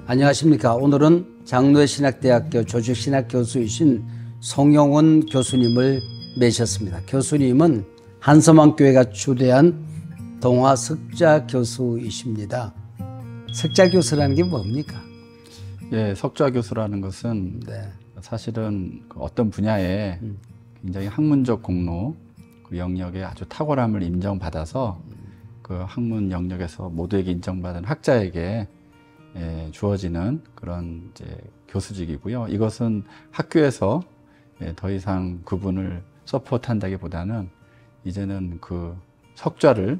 안녕하십니까. 오늘은 장로외신학대학교 조직신학 교수이신 송영원 교수님을 모셨습니다. 교수님은 한서망교회가 주대한 동화 석좌 교수이십니다. 석좌 교수라는 게 뭡니까? 예, 석좌 교수라는 것은 사실은 어떤 분야에 굉장히 학문적 공로, 그 영역에 아주 탁월함을 인정받아서 그 학문 영역에서 모두에게 인정받은 학자에게 주어지는 그런 이제 교수직이고요. 이것은 학교에서 더 이상 그분을 서포트한다기보다는 이제는 그 석좌를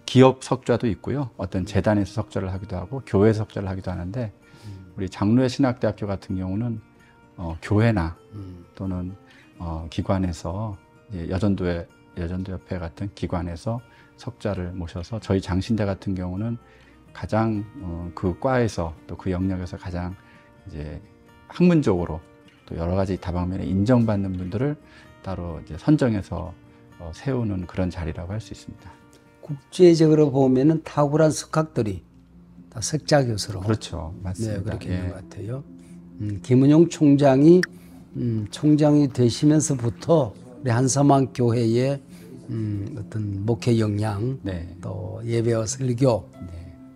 기업 석좌도 있고요. 어떤 재단에서 석좌를 하기도 하고 교회 석좌를 하기도 하는데 우리 장로외신학대학교 같은 경우는 교회나 또는 기관에서 여전도협회 같은 기관에서 석좌를 모셔서 저희 장신대 같은 경우는 가장 그 과에서 또 그 영역에서 가장 이제 학문적으로 또 여러 가지 다방면에 인정받는 분들을 따로 이제 선정해서 세우는 그런 자리라고 할 수 있습니다. 국제적으로 보면은 탁월한 석학들이 다 석좌 교수로 그렇죠, 맞습니다. 네, 그렇게 있는 것 같아요. 김은용 총장이 총장이 되시면서부터 우리 한서망 교회의 어떤 목회 역량, 또 예배와 설교,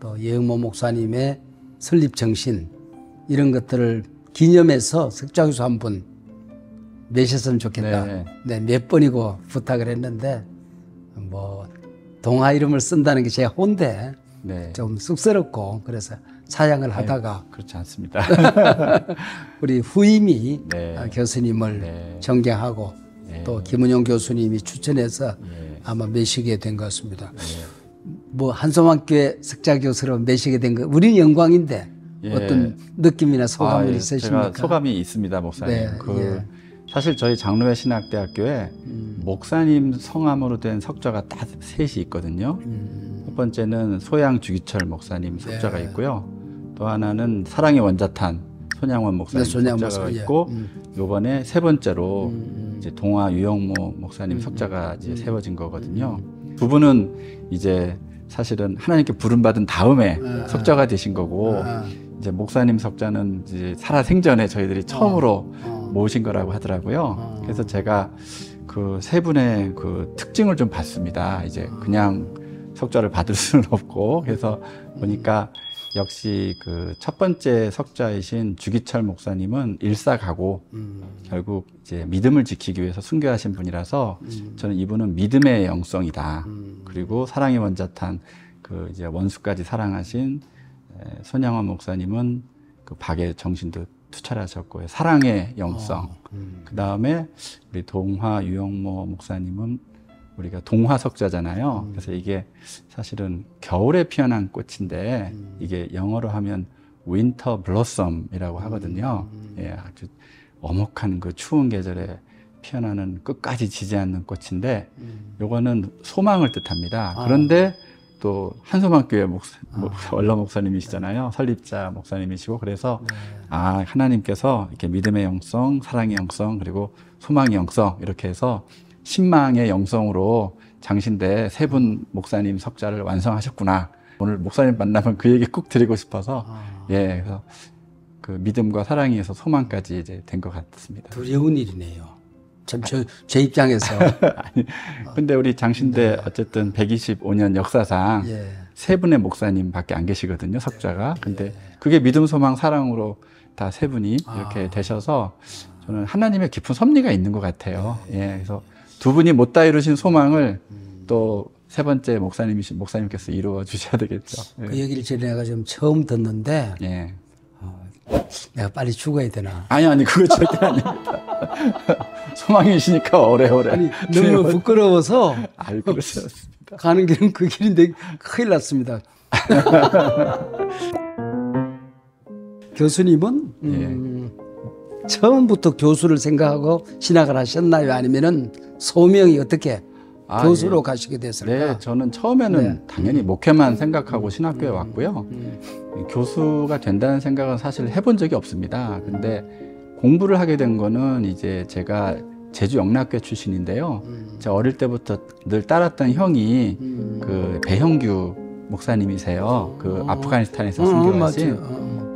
또 예응모 목사님의 설립 정신 이런 것들을 기념해서 석좌 교수 한 분 모셨으면 좋겠다. 몇 번이고 부탁을 했는데 뭐 동화 이름을 쓴다는 게 제 혼데 좀 쑥스럽고 그래서 사양을 하다가 그렇지 않습니다. 우리 후임이 교수님을 정경하고 또 김은용 교수님이 추천해서 아마 모시게 된 것 같습니다. 뭐 한서망교회 석좌 교수로 모시게 된 거 우리는 영광인데 어떤 느낌이나 소감이 있으십니까? 제가 소감이 있습니다, 목사님. 사실 저희 장로외신학대학교에 목사님 성함으로 된 석좌가 딱 셋이 있거든요. 첫 번째는 소양 주기철 목사님 석좌가 있고요. 또 하나는 사랑의 원자탄 손양원 목사님 석좌가 있고 요번에 세 번째로 이제 동화 유영모 목사님 석좌가 이제 세워진 거거든요. 두 분은 이제 사실은 하나님께 부름받은 다음에 석좌가 되신 거고 이제 목사님 석좌는 이제 살아생전에 저희들이 처음으로 모신 거라고 하더라고요. 그래서 제가 그 세 분의 그 특징을 좀 봤습니다. 이제 그냥 석좌를 받을 수는 없고 그래서 보니까 역시 그 첫 번째 석좌이신 주기철 목사님은 일사가고 결국 이제 믿음을 지키기 위해서 순교하신 분이라서 저는 이분은 믿음의 영성이다. 그리고 사랑의 원자탄 그 이제 원수까지 사랑하신 손양원 목사님은 그 박의 정신도 투철하셨고 사랑의 영성. 그 다음에 우리 동화 유영모 목사님은 우리가 동화 석좌잖아요. 그래서 이게 사실은 겨울에 피어난 꽃인데 이게 영어로 하면 윈터 블러썸이라고 하거든요. 아주 엄혹한 그 추운 계절에 피어나는 끝까지 지지 않는 꽃인데 요거는 소망을 뜻합니다. 그런데 또 한서망교회 원로 목사님이시잖아요. 설립자 목사님이시고 그래서 하나님께서 이렇게 믿음의 영성, 사랑의 영성, 그리고 소망의 영성 이렇게 해서 신망의 영성으로 장신대 세 분 목사님 석좌를 완성하셨구나. 오늘 목사님 만나면 그 얘기 꼭 드리고 싶어서 그래서 그 믿음과 사랑이 해서 소망까지 이제 된 것 같습니다. 두려운 일이네요. 참 제 입장에서. 아니, 근데 우리 장신대 어쨌든 125년 역사상 세 분의 목사님밖에 안 계시거든요, 석좌가. 근데 그게 믿음, 소망, 사랑으로 다 세 분이 이렇게 되셔서 저는 하나님의 깊은 섭리가 있는 것 같아요. 그래서 두 분이 못다 이루신 소망을 또 세 번째 목사님께서 이루어 주셔야 되겠죠. 그 얘기를 내가 지금 처음 듣는데 내가 빨리 죽어야 되나? 아니 그거 절대 아닙니다. 소망이시니까 오래오래. 아니 너무 부끄러워서 그렇습니다. 가는 길은 그 길인데 큰일 났습니다. 교수님은 처음부터 교수를 생각하고 신학을 하셨나요? 아니면은 소명이 어떻게 교수로 가시게 됐을까? 저는 처음에는 당연히 목회만 생각하고 신학교에 왔고요. 교수가 된다는 생각은 사실 해본 적이 없습니다. 근데 공부를 하게 된 거는 이제 제가 제주 영락교 출신인데요. 제가 어릴 때부터 늘 따랐던 형이 그 배형규 목사님이세요. 그 아프가니스탄에서 순교하신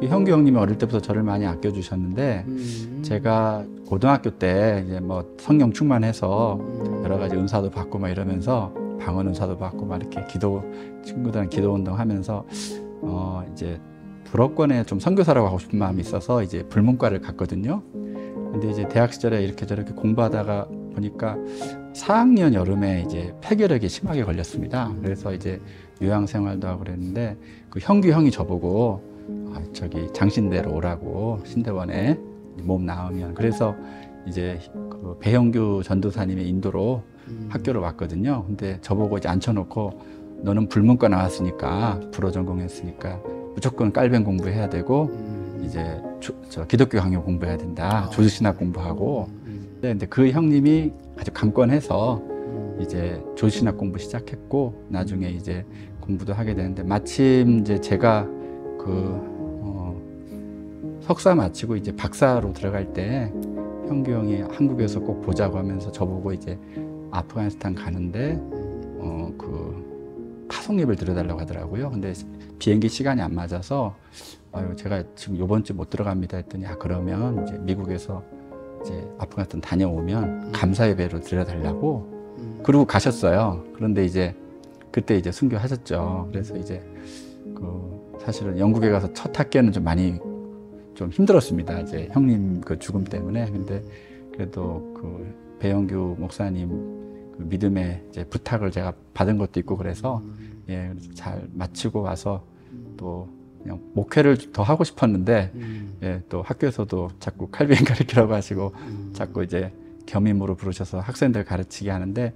그 형규 형님이 어릴 때부터 저를 많이 아껴주셨는데 제가 고등학교 때 이제 뭐 성령 충만해서 여러 가지 은사도 받고 막 이러면서 방언 은사도 받고 막 이렇게 친구들이랑 기도 운동하면서 이제 불어권에 좀 선교사라고 하고 싶은 마음이 있어서 이제 불문과를 갔거든요. 근데 이제 대학 시절에 이렇게 저렇게 공부하다가 보니까 4학년 여름에 이제 폐결핵이 심하게 걸렸습니다. 그래서 이제 요양생활도 하고 그랬는데 그 형규 형이 저보고 저기 장신대로 오라고 신대원에 몸 나으면 그래서 이제 그 배형규 전도사님의 인도로 학교를 왔거든요. 근데 저보고 이제 앉혀놓고 너는 불문과 나왔으니까 불어 전공했으니까 무조건 깔뱅 공부해야 되고 이제 저 기독교 강요 공부해야 된다. 조직신학 공부하고. 근데 그 형님이 아주 강권해서 이제 조직신학 공부 시작했고 나중에 이제 공부도 하게 되는데 마침 이제 제가 석사 마치고 이제 박사로 들어갈 때 형규 형이 한국에서 꼭 보자고 하면서 저보고 이제 아프가니스탄 가는데 그 파송립을 들여달라고 하더라고요. 근데 비행기 시간이 안 맞아서 제가 지금 요번 주 못 들어갑니다 했더니 그러면 이제 미국에서 이제 아프가니스탄 다녀오면 감사의 배로 들여달라고 그러고 가셨어요. 그런데 이제 그때 이제 순교하셨죠. 그래서 이제 사실은 영국에 가서 첫 학기에는 좀 많이 좀 힘들었습니다. 이제 형님 그 죽음 때문에. 근데 그래도 그 배영규 목사님 그 믿음의 이제 부탁을 제가 받은 것도 있고 그래서 그래서 잘 마치고 와서 또 그냥 목회를 더 하고 싶었는데 또 학교에서도 자꾸 칼빈 가르치라고 하시고 자꾸 이제 겸임으로 부르셔서 학생들 가르치게 하는데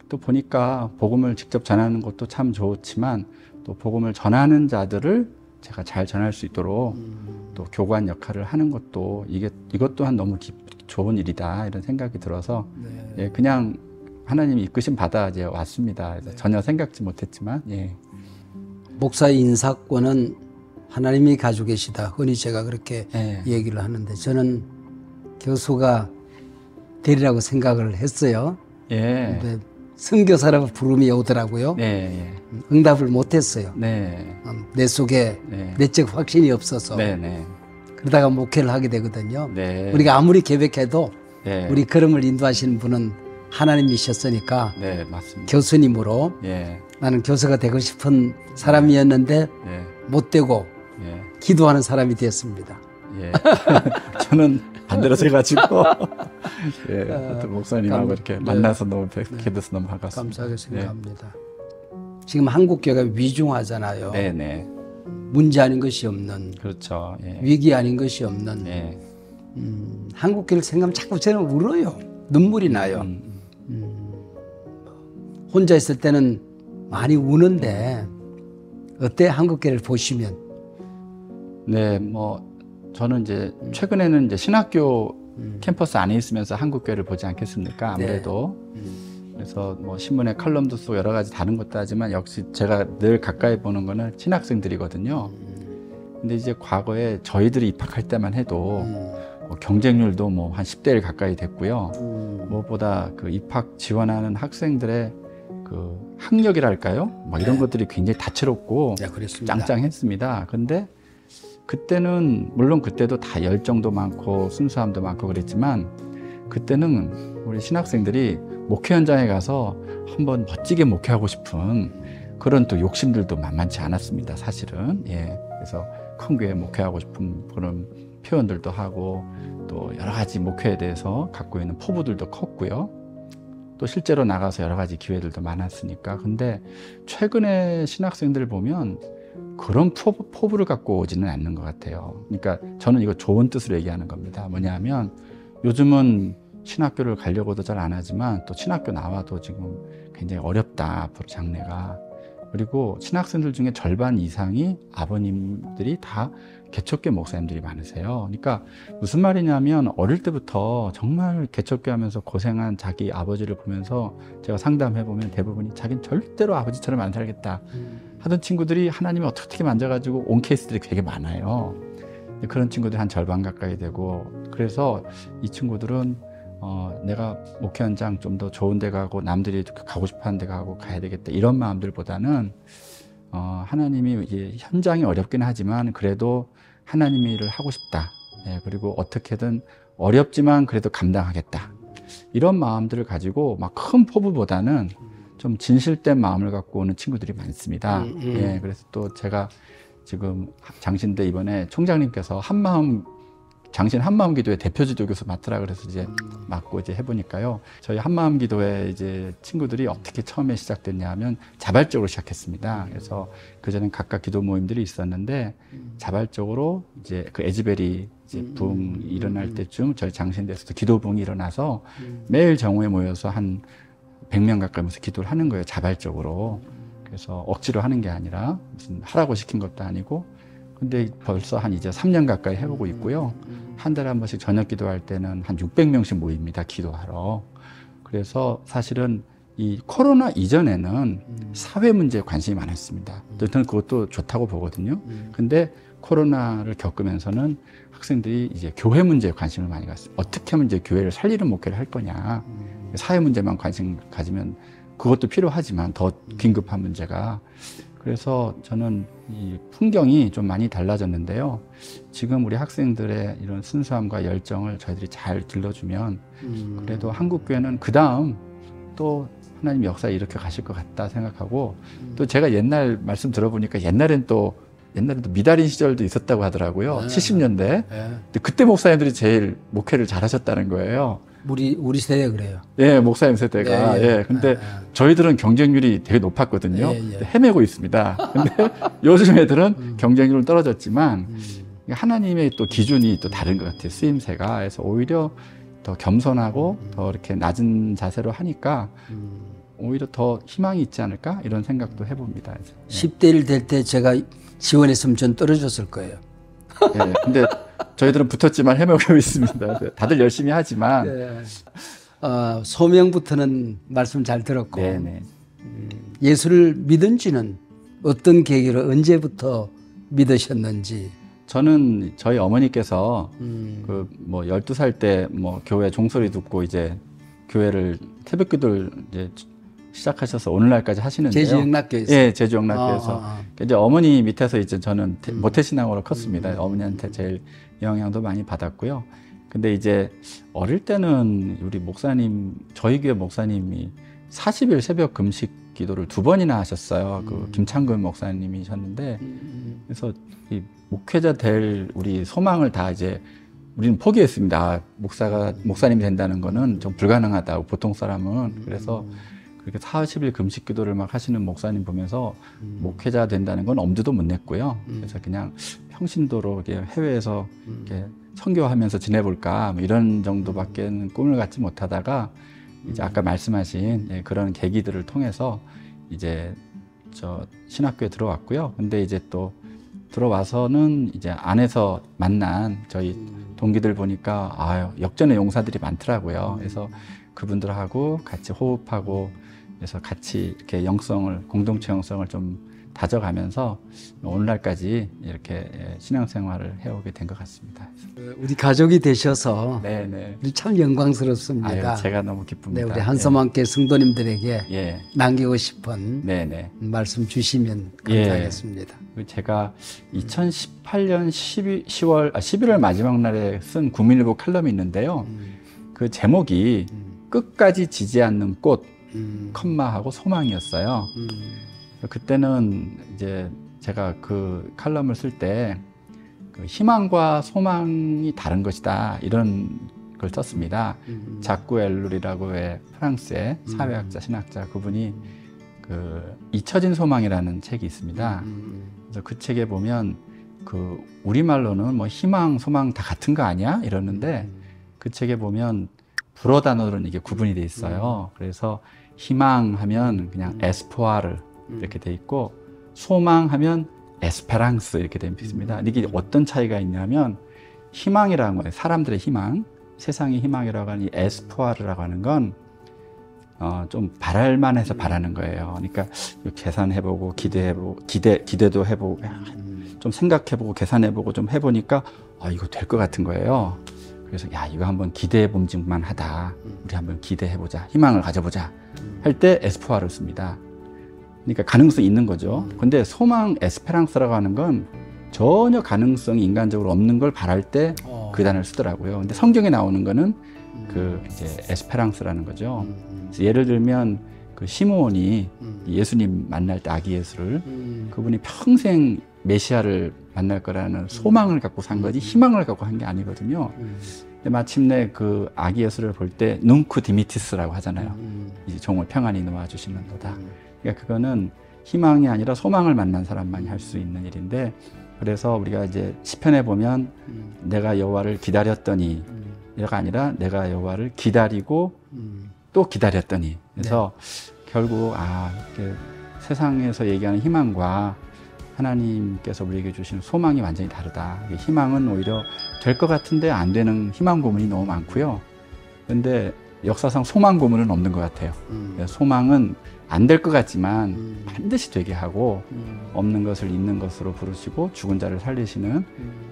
또 보니까 복음을 직접 전하는 것도 참 좋지만 또 복음을 전하는 자들을 제가 잘 전할 수 있도록 또 교관 역할을 하는 것도 이것 또한 너무 좋은 일이다 이런 생각이 들어서 그냥 하나님이 이끄심 받아 이제 왔습니다. 전혀 생각지 못했지만 목사의 인사권은 하나님이 가지고 계시다. 흔히 제가 그렇게 얘기를 하는데 저는 교수가 되리라고 생각을 했어요. 근데 선교사라고 부름이 오더라고요. 응답을 못했어요. 내 속에 내적 확신이 없어서 그러다가 목회를 하게 되거든요. 우리가 아무리 계획해도 우리 걸음을 인도하시는 분은 하나님이셨으니까 맞습니다. 교수님으로 나는 교수가 되고 싶은 사람이었는데 못 되고 기도하는 사람이 되었습니다. 저는 반대로 돼가지고 목사님하고 이렇게 만나서 너무 뵙게 돼서 너무 반갑습니다. 감사하게 생각합니다. 지금 한국 교회가 위중하잖아요. 문제 아닌 것이 없는, 그렇죠. 위기 아닌 것이 없는. 한국 교회를 생각하면 자꾸 저는 울어요. 눈물이 나요. 혼자 있을 때는 많이 우는데 어때 한국 교회를 보시면? 저는 이제 최근에는 이제 신학교 캠퍼스 안에 있으면서 한국 교회를 보지 않겠습니까? 아무래도. 그래서 뭐 신문에 칼럼도 쓰고 여러 가지 다른 것도 하지만 역시 제가 늘 가까이 보는 거는 신학생들이거든요. 근데 이제 과거에 저희들이 입학할 때만 해도 경쟁률도 뭐 한 10대 1 가까이 됐고요. 무엇보다 그 입학 지원하는 학생들의 그 학력이랄까요? 뭐 이런 것들이 굉장히 다채롭고 짱짱했습니다. 근데 그때는 물론 그때도 다 열정도 많고 순수함도 많고 그랬지만 그때는 우리 신학생들이 목회 현장에 가서 한번 멋지게 목회하고 싶은 그런 또 욕심들도 만만치 않았습니다. 사실은. 그래서 큰 교회 목회하고 싶은 그런 표현들도 하고 또 여러 가지 목회에 대해서 갖고 있는 포부들도 컸고요. 또 실제로 나가서 여러 가지 기회들도 많았으니까. 근데 최근에 신학생들 보면 그런 포부를 갖고 오지는 않는 것 같아요. 그러니까 저는 이거 좋은 뜻으로 얘기하는 겁니다. 뭐냐면 요즘은 신학교를 가려고도 잘 안 하지만 또 신학교 나와도 지금 굉장히 어렵다. 앞으로 장래가. 그리고 신학생들 중에 절반 이상이 아버님들이 다 개척교 목사님들이 많으세요. 그러니까 무슨 말이냐면 어릴 때부터 정말 개척교 하면서 고생한 자기 아버지를 보면서 제가 상담해보면 대부분이 자기는 절대로 아버지처럼 안 살겠다 하던 친구들이 하나님이 어떻게 만져가지고 온 케이스들이 되게 많아요. 그런 친구들이 한 절반 가까이 되고 그래서 이 친구들은 내가 목회 현장 좀 더 좋은 데 가고 남들이 가고 싶어하는 데 가고 가야 되겠다 이런 마음들보다는 하나님이 이제 현장이 어렵긴 하지만 그래도 하나님의 일을 하고 싶다. 그리고 어떻게든 어렵지만 그래도 감당하겠다. 이런 마음들을 가지고 막 큰 포부보다는 좀 진실된 마음을 갖고 오는 친구들이 많습니다. 그래서 또 제가 지금 장신대 이번에 총장님께서 한마음 장신 한마음 기도회 대표 지도교수 맡으라 그래서 이제 맡고 이제 해보니까요. 저희 한마음 기도회 이제 친구들이 어떻게 처음에 시작됐냐 하면 자발적으로 시작했습니다. 그래서 그전엔 각각 기도 모임들이 있었는데 자발적으로 이제 그 에즈베리 이제 붕 일어날 때쯤 저희 장신대에서도 기도 붕이 일어나서 매일 정오에 모여서 한 100명 가까이 모여서 기도를 하는 거예요. 자발적으로. 그래서 억지로 하는 게 아니라 무슨 하라고 시킨 것도 아니고 근데 벌써 한 이제 3년 가까이 해오고 있고요. 한 달에 한 번씩 저녁 기도할 때는 한 600명씩 모입니다. 기도하러. 그래서 사실은 이 코로나 이전에는 사회 문제에 관심이 많았습니다. 저는 그것도 좋다고 보거든요. 근데 코로나를 겪으면서는 학생들이 이제 교회 문제에 관심을 많이 갔어요. 어떻게 하면 이제 교회를 살리는 목회를 할 거냐. 사회 문제만 관심 가지면 그것도 필요하지만 더 긴급한 문제가. 그래서 저는 이 풍경이 좀 많이 달라졌는데요. 지금 우리 학생들의 이런 순수함과 열정을 저희들이 잘 길러주면 그래도 한국교회는 그 다음 또 하나님 역사에 이렇게 가실 것 같다 생각하고 또 제가 옛날 말씀 들어보니까 옛날엔 또 미달인 시절도 있었다고 하더라고요. 70년대. 근데 그때 목사님들이 제일 목회를 잘하셨다는 거예요. 우리 세대 그래요. 예, 목사님 세대가. 근데 저희들은 경쟁률이 되게 높았거든요. 헤매고 있습니다. 근데 요즘 애들은 경쟁률은 떨어졌지만 하나님의 또 기준이 또 다른 것 같아요. 쓰임새가. 그래서 오히려 더 겸손하고 더 이렇게 낮은 자세로 하니까 오히려 더 희망이 있지 않을까? 이런 생각도 해봅니다. 10대 1 될 때 제가 지원했으면 전 떨어졌을 거예요. 근데 저희들은 붙었지만 헤매고 있습니다. 다들 열심히 하지만. 소명부터는 말씀 잘 들었고 예수를 믿은 지는 어떤 계기로 언제부터 믿으셨는지. 저는 저희 어머니께서 그 뭐 12살 때 뭐 교회 종소리 듣고 이제 교회를 새벽기도를 이제 시작하셔서 오늘날까지 하시는데요. 제주영락교에서. 예, 제주영락교에서. 이제 어머니 밑에서 이제 저는 모태신앙으로 컸습니다. 어머니한테 제일 영향도 많이 받았고요. 근데 이제 어릴 때는 우리 목사님, 저희 교회 목사님이 40일 새벽 금식 기도를 2번이나 하셨어요. 그 김창근 목사님이셨는데, 그래서 이 목회자 될 우리 소망을 다 이제 우리는 포기했습니다. 목사님이 된다는 거는 좀 불가능하다고, 보통 사람은. 그래서 그렇게 40일 금식 기도를 막 하시는 목사님 보면서 목회자 된다는 건 엄두도 못 냈고요. 그래서 그냥 평신도로 이렇게 해외에서 이렇게 선교하면서 지내볼까 뭐 이런 정도밖에 꿈을 갖지 못하다가 이제 아까 말씀하신 그런 계기들을 통해서 이제 저 신학교에 들어왔고요. 근데 이제 또 들어와서는 이제 안에서 만난 저희 동기들 보니까 역전의 용사들이 많더라고요. 그래서 그분들하고 같이 호흡하고 그래서 같이 이렇게 영성을, 공동체 영성을 좀 다져가면서 오늘날까지 이렇게 신앙생활을 해오게 된 것 같습니다. 우리 가족이 되셔서 우리 참 영광스럽습니다. 제가 너무 기쁩니다. 우리 한서만교회 성도님들에게 남기고 싶은 말씀 주시면 감사하겠습니다. 제가 2018년 11월 마지막 날에 쓴 국민일보 칼럼이 있는데요. 그 제목이 끝까지 지지 않는 꽃, 컴마하고 소망이었어요. 그때는 이제 제가 그 칼럼을 쓸 때 그 희망과 소망이 다른 것이다 이런 걸 썼습니다. 자꾸 엘룰이라고 왜 프랑스의 사회학자, 신학자 그분이 그 잊혀진 소망이라는 책이 있습니다. 그래서 그 책에 보면 그 우리말로는 뭐 희망, 소망 다 같은 거 아니야? 이러는데 그 책에 보면 불어 단어로는 이게 구분이 돼 있어요. 그래서 희망하면 그냥 에스포아르 이렇게 돼 있고 소망하면 에스페랑스 이렇게 돼 있습니다. 이게 어떤 차이가 있냐면 희망이라는 거예요. 사람들의 희망, 세상의 희망이라고 하는 이 에스포아르라고 하는 건 좀 바랄만 해서 바라는 거예요. 그러니까 계산해보고 기대도 해보고 좀 생각해보고 계산해보고 좀 해보니까 이거 될 것 같은 거예요. 그래서 이거 한번 기대해봄직만 하다. 우리 한번 기대해보자. 희망을 가져보자. 할 때 에스포아를 씁니다. 그러니까 가능성이 있는 거죠. 근데 소망, 에스페랑스라고 하는 건 전혀 가능성이 인간적으로 없는 걸 바랄 때 그 단어를 쓰더라고요. 근데 성경에 나오는 거는 그 이제 에스페랑스라는 거죠. 그래서 예를 들면 그 시므온이 예수님 만날 때 아기 예수를 그분이 평생 메시아를 만날 거라는 소망을 갖고 산 거지 희망을 갖고 한 게 아니거든요. 근데 마침내 그 아기 예수를 볼 때 눅쿠 디미티스라고 하잖아요. 이제 종을 평안히 놓아 주시는도다. 그러니까 그거는 희망이 아니라 소망을 만난 사람만이 할 수 있는 일인데, 그래서 우리가 이제 시편에 보면 내가 여호와를 기다렸더니 가 아니라 내가 여호와를 기다리고 또 기다렸더니, 그래서 결국 이렇게 세상에서 얘기하는 희망과 하나님께서 우리에게 주시는 소망이 완전히 다르다. 희망은 오히려 될 것 같은데 안 되는 희망 고문이 너무 많고요. 그런데 역사상 소망 고문은 없는 것 같아요. 소망은 안 될 것 같지만 반드시 되게 하고 없는 것을 있는 것으로 부르시고 죽은 자를 살리시는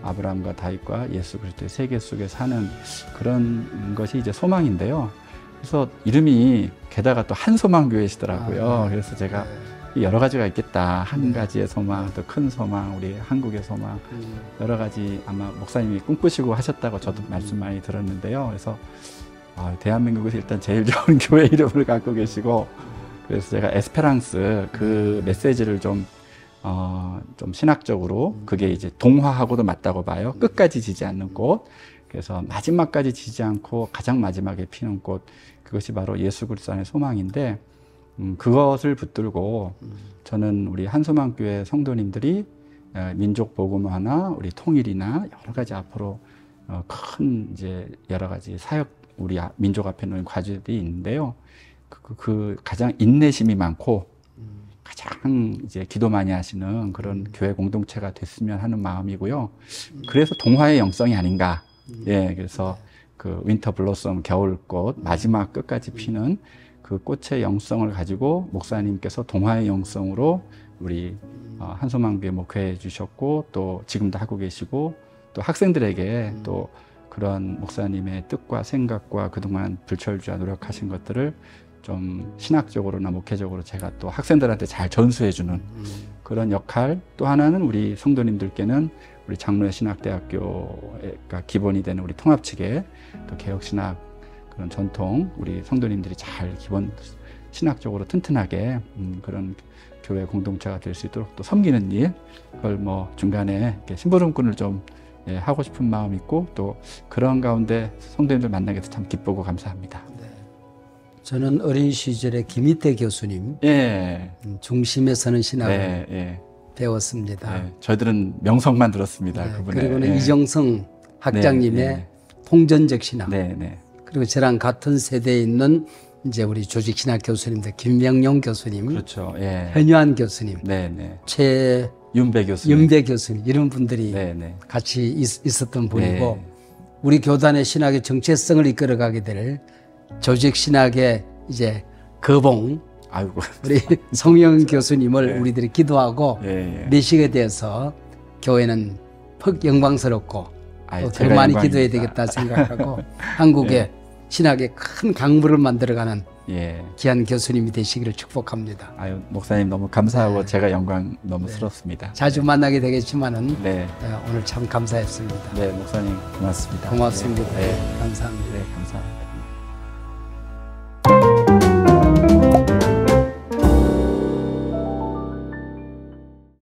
아브라함과 다윗과 예수 그리스도의 세계 속에 사는 그런 것이 이제 소망인데요. 그래서 이름이 게다가 또 한소망교회시더라고요. 그래서 제가 여러 가지가 있겠다. 한 가지의 소망, 또 큰 소망, 우리 한국의 소망, 여러 가지 아마 목사님이 꿈꾸시고 하셨다고 저도 말씀 많이 들었는데요. 그래서 대한민국에서 일단 제일 좋은 교회 이름을 갖고 계시고, 그래서 제가 에스페랑스 그 메시지를 좀 신학적으로 그게 이제 동화하고도 맞다고 봐요. 끝까지 지지 않는 꽃. 그래서 마지막까지 지지 않고 가장 마지막에 피는 꽃. 그것이 바로 예수 그리스도 안의 소망인데, 그것을 붙들고 저는 우리 한소망교회 성도님들이 민족 복음화나 우리 통일이나 여러 가지 앞으로 큰 이제 여러 가지 사역 우리 민족 앞에 놓인 과제들이 있는데요. 그 가장 인내심이 많고 가장 이제 기도 많이 하시는 그런 교회 공동체가 됐으면 하는 마음이고요. 그래서 동화의 영성이 아닌가. 예, 그래서 그 윈터 블로썸 겨울꽃 마지막 끝까지 피는 그 꽃의 영성을 가지고 목사님께서 동화의 영성으로 우리 한소망교회 목회해 주셨고, 또 지금도 하고 계시고, 또 학생들에게 또 그런 목사님의 뜻과 생각과 그동안 불철주야 노력하신 것들을 좀 신학적으로나 목회적으로 제가 또 학생들한테 잘 전수해주는 그런 역할, 또 하나는 우리 성도님들께는 우리 장로회 신학대학교가 기본이 되는 우리 통합측에 또 개혁신학 그런 전통 우리 성도님들이 잘 기본 신학적으로 튼튼하게 그런 교회 공동체가 될 수 있도록 또 섬기는 일, 그걸 뭐 중간에 이렇게 심부름꾼을 좀 하고 싶은 마음이 있고, 또 그런 가운데 성도님들 만나게 돼서 참 기쁘고 감사합니다. 저는 어린 시절에 김희태 교수님 중심에 서는 신학을 배웠습니다. 저희들은 명성만 들었습니다. 그분의. 그리고는 이정성 학장님의 통전적 신학. 그리고 저랑 같은 세대에 있는 이제 우리 조직 신학 교수님들 김명용 교수님, 그렇죠. 현유한 교수님, 윤배 교수님, 이런 분들이 같이 있었던 분이고, 우리 교단의 신학의 정체성을 이끌어가게 될 조직 신학의 이제 거봉, 우리 송영 교수님을 우리들이 기도하고 내시게 돼서 교회는 퍽 영광스럽고 또 더 많이 기도해야 되겠다 생각하고 한국의 신학의 큰 강물을 만들어가는 귀한 교수님이 되시기를 축복합니다. 목사님 너무 감사하고 제가 영광 너무 스럽습니다. 자주 만나게 되겠지만은 오늘 참 감사했습니다. 목사님 고맙습니다. 고맙습니다. 감사합니다. 감사합니다.